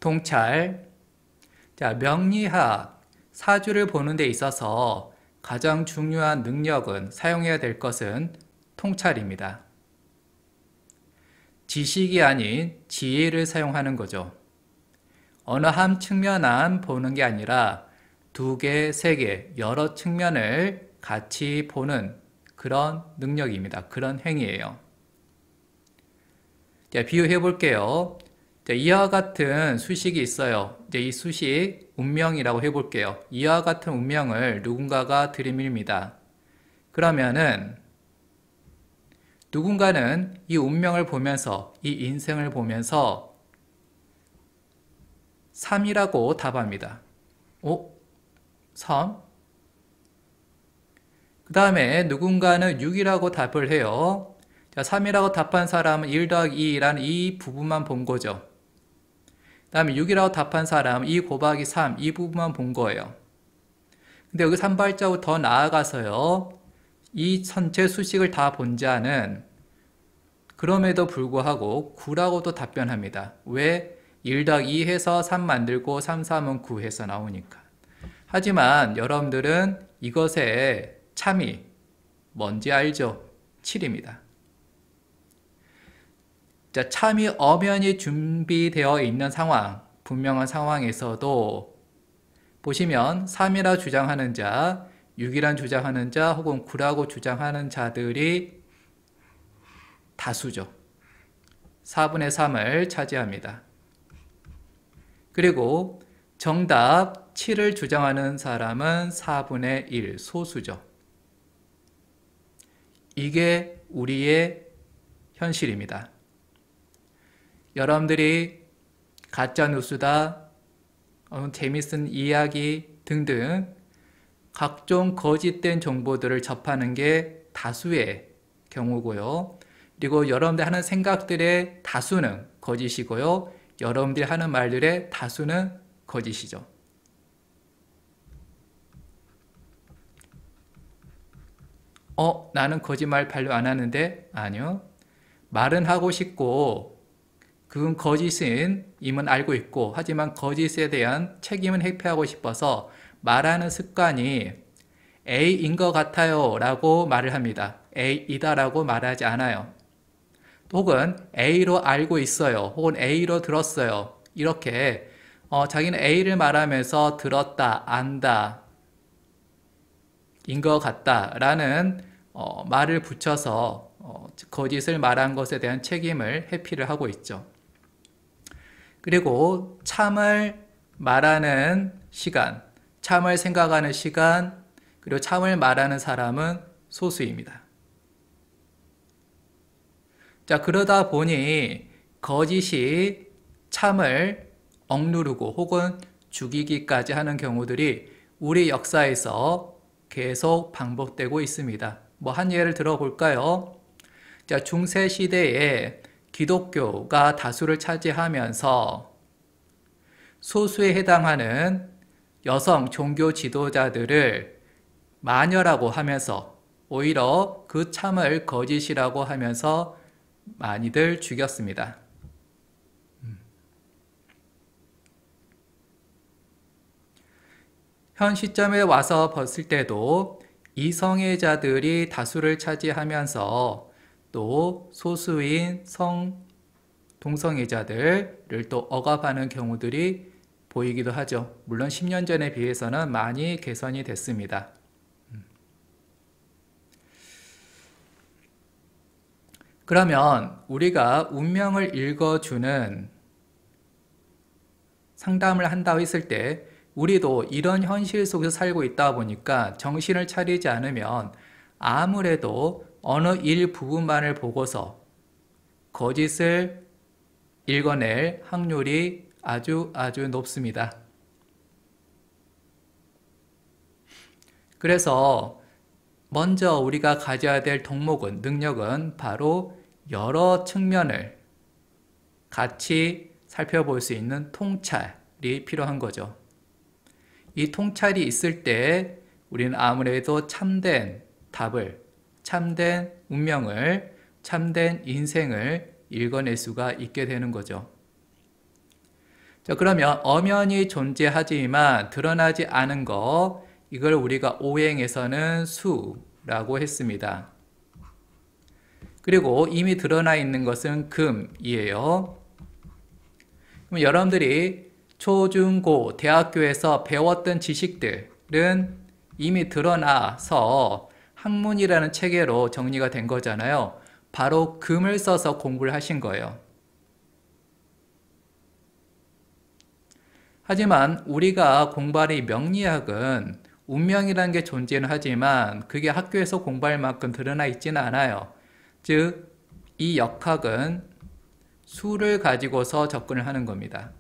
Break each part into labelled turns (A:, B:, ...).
A: 통찰. 자, 명리학, 사주를 보는 데 있어서 가장 중요한 능력은 사용해야 될 것은 통찰입니다. 지식이 아닌 지혜를 사용하는 거죠. 어느 한 측면만 보는 게 아니라 두 개, 세 개, 여러 측면을 같이 보는 그런 능력입니다. 그런 행위예요. 자, 비유해 볼게요. 자, 이와 같은 수식이 있어요. 이제 이 수식 운명이라고 해볼게요. 이와 같은 운명을 누군가가 들이밉니다. 그러면은 누군가는 이 운명을 보면서, 이 인생을 보면서 3이라고 답합니다. 오? 3? 그 다음에 누군가는 6이라고 답을 해요. 자, 3이라고 답한 사람은 1 더하기 2라는 이 부분만 본 거죠. 그 다음에 6이라고 답한 사람은 2 곱하기 3, 이 부분만 본 거예요. 근데 여기 3발자국 더 나아가서요. 이 전체 수식을 다 본 자는 그럼에도 불구하고 9라고도 답변합니다. 왜? 1 더하기 2 해서 3 만들고 3, 3은 9 해서 나오니까. 하지만 여러분들은 이것의 참이 뭔지 알죠? 7입니다. 자, 참이 엄연히 준비되어 있는 상황, 분명한 상황에서도 보시면 3이라 주장하는 자, 6이란 주장하는 자, 혹은 9라고 주장하는 자들이 다수죠. 4분의 3을 차지합니다. 그리고 정답 7을 주장하는 사람은 4분의 1, 소수죠. 이게 우리의 현실입니다. 여러분들이 가짜뉴스다, 재밌은 이야기 등등 각종 거짓된 정보들을 접하는 게 다수의 경우고요. 그리고 여러분들 하는 생각들의 다수는 거짓이고요. 여러분들이 하는 말들의 다수는 거짓이죠. 나는 거짓말 별로 안 하는데? 아니요. 말은 하고 싶고 그건 거짓인 임은 알고 있고, 하지만 거짓에 대한 책임은 회피하고 싶어서 말하는 습관이 A인 것 같아요 라고 말을 합니다. A이다 라고 말하지 않아요. 혹은 A로 알고 있어요. 혹은 A로 들었어요. 이렇게 자기는 A를 말하면서 들었다, 안다, 인 것 같다 라는 말을 붙여서 거짓을 말한 것에 대한 책임을 회피를 하고 있죠. 그리고 참을 말하는 시간, 참을 생각하는 시간, 그리고 참을 말하는 사람은 소수입니다. 자, 그러다 보니 거짓이 참을 억누르고 혹은 죽이기까지 하는 경우들이 우리 역사에서 계속 반복되고 있습니다. 뭐 한 예를 들어볼까요? 자, 중세 시대에 기독교가 다수를 차지하면서 소수에 해당하는 여성 종교 지도자들을 마녀라고 하면서 오히려 그 참을 거짓이라고 하면서 많이들 죽였습니다. 현 시점에 와서 봤을 때도 이성애자들이 다수를 차지하면서 또 소수인 동성애자들을 또 억압하는 경우들이 보이기도 하죠. 물론 10년 전에 비해서는 많이 개선이 됐습니다. 그러면 우리가 운명을 읽어주는 상담을 한다고 했을 때 우리도 이런 현실 속에서 살고 있다 보니까 정신을 차리지 않으면 아무래도 어느 일부분만을 보고서 거짓을 읽어낼 확률이 아주 높습니다. 그래서 먼저 우리가 가져야 될 덕목은, 능력은 바로 여러 측면을 같이 살펴볼 수 있는 통찰이 필요한 거죠. 이 통찰이 있을 때 우리는 아무래도 참된 답을, 참된 운명을, 참된 인생을 읽어낼 수가 있게 되는 거죠. 자, 그러면 엄연히 존재하지만 드러나지 않은 거, 이걸 우리가 오행에서는 수라고 했습니다. 그리고 이미 드러나 있는 것은 금이에요. 그럼 여러분들이 초, 중, 고, 대학교에서 배웠던 지식들은 이미 드러나서 학문이라는 체계로 정리가 된 거잖아요. 바로 금을 써서 공부를 하신 거예요. 하지만 우리가 공부하는 이 명리학은 운명이라는 게 존재는 하지만 그게 학교에서 공부할 만큼 드러나 있지는 않아요. 즉, 이 역학은 수를 가지고서 접근을 하는 겁니다.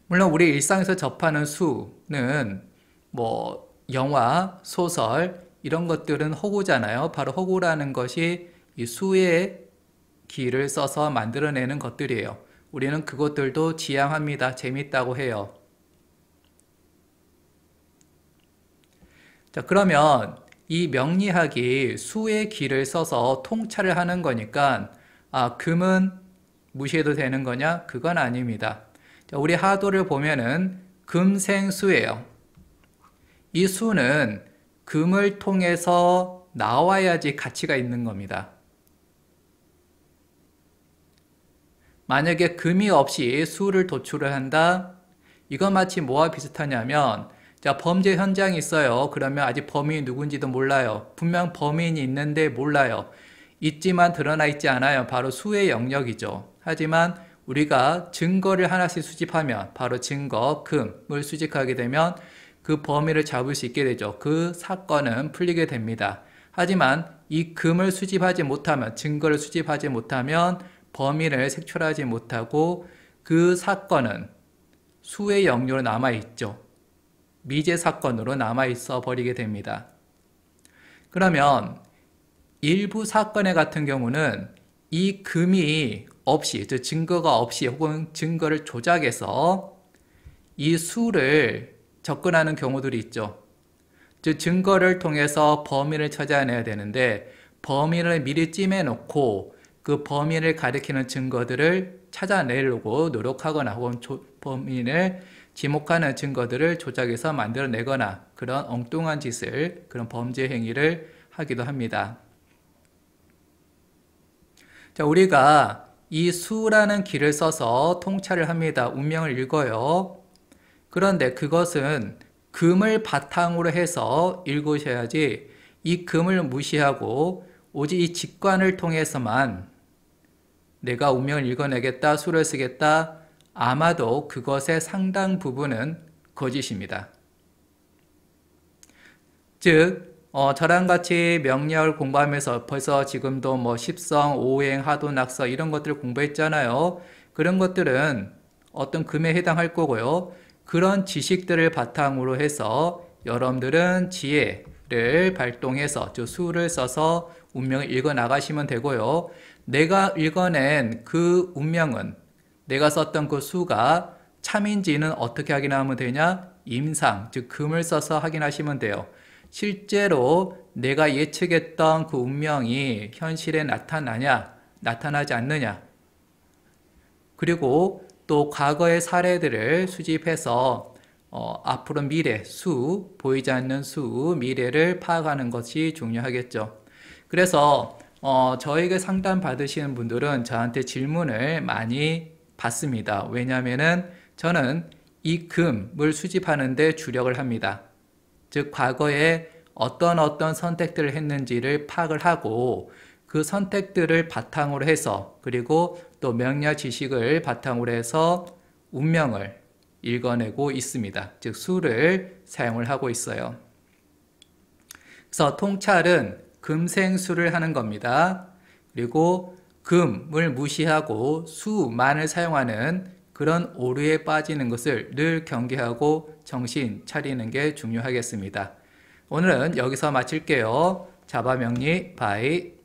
A: 물론 우리 일상에서 접하는 수는 뭐 영화, 소설 이런 것들은 허구잖아요. 바로 허구라는 것이 이 수의 기를 써서 만들어내는 것들이에요. 우리는 그것들도 지향합니다. 재밌다고 해요. 자, 그러면 이 명리학이 수의 기를 써서 통찰을 하는 거니까 금은 무시해도 되는 거냐? 그건 아닙니다. 자, 우리 하도를 보면은 금생수예요. 이 수는 금을 통해서 나와야지 가치가 있는 겁니다. 만약에 금이 없이 수를 도출을 한다? 이건 마치 뭐와 비슷하냐면, 자, 범죄 현장이 있어요. 그러면 아직 범인이 누군지도 몰라요. 분명 범인이 있는데 몰라요. 있지만 드러나 있지 않아요. 바로 수의 영역이죠. 하지만 우리가 증거를 하나씩 수집하면, 바로 증거, 금을 수집하게 되면 그 범인을 잡을 수 있게 되죠. 그 사건은 풀리게 됩니다. 하지만 이 금을 수집하지 못하면, 증거를 수집하지 못하면 범인을 색출하지 못하고 그 사건은 수의 영역으로 남아있죠. 미제 사건으로 남아있어 버리게 됩니다. 그러면 일부 사건의 같은 경우는 이 금이 없이, 즉 증거가 없이 혹은 증거를 조작해서 이 수를 접근하는 경우들이 있죠. 즉 증거를 통해서 범인을 찾아내야 되는데 범인을 미리 찜해놓고 그 범인을 가리키는 증거들을 찾아내려고 노력하거나 혹은 범인을 지목하는 증거들을 조작해서 만들어내거나 그런 엉뚱한 짓을, 그런 범죄 행위를 하기도 합니다. 자, 우리가 이 수라는 길을 써서 통찰을 합니다. 운명을 읽어요. 그런데 그것은 금을 바탕으로 해서 읽으셔야지 이 금을 무시하고 오직 이 직관을 통해서만 내가 운명을 읽어내겠다, 수를 쓰겠다, 아마도 그것의 상당 부분은 거짓입니다. 즉, 저랑 같이 명리학을 공부하면서 벌써 지금도 뭐 십성, 오행, 하도, 낙서 이런 것들을 공부했잖아요. 그런 것들은 어떤 금에 해당할 거고요. 그런 지식들을 바탕으로 해서 여러분들은 지혜를 발동해서, 즉 수를 써서 운명을 읽어 나가시면 되고요. 내가 읽어낸 그 운명은, 내가 썼던 그 수가 참인지는 어떻게 확인하면 되냐? 임상, 즉 금을 써서 확인하시면 돼요. 실제로 내가 예측했던 그 운명이 현실에 나타나냐, 나타나지 않느냐. 그리고 또 과거의 사례들을 수집해서 앞으로 미래, 수, 보이지 않는 수, 미래를 파악하는 것이 중요하겠죠. 그래서 저에게 상담 받으시는 분들은 저한테 질문을 많이 받습니다. 왜냐하면은 저는 이 금을 수집하는 데 주력을 합니다. 즉 과거에 어떤 선택들을 했는지를 파악을 하고 그 선택들을 바탕으로 해서, 그리고 또 명리학 지식을 바탕으로 해서 운명을 읽어내고 있습니다. 즉 수를 사용을 하고 있어요. 그래서 통찰은 금생수를 하는 겁니다. 그리고 금을 무시하고 수만을 사용하는 그런 오류에 빠지는 것을 늘 경계하고 정신 차리는 게 중요하겠습니다. 오늘은 여기서 마칠게요. 자바명리 바이.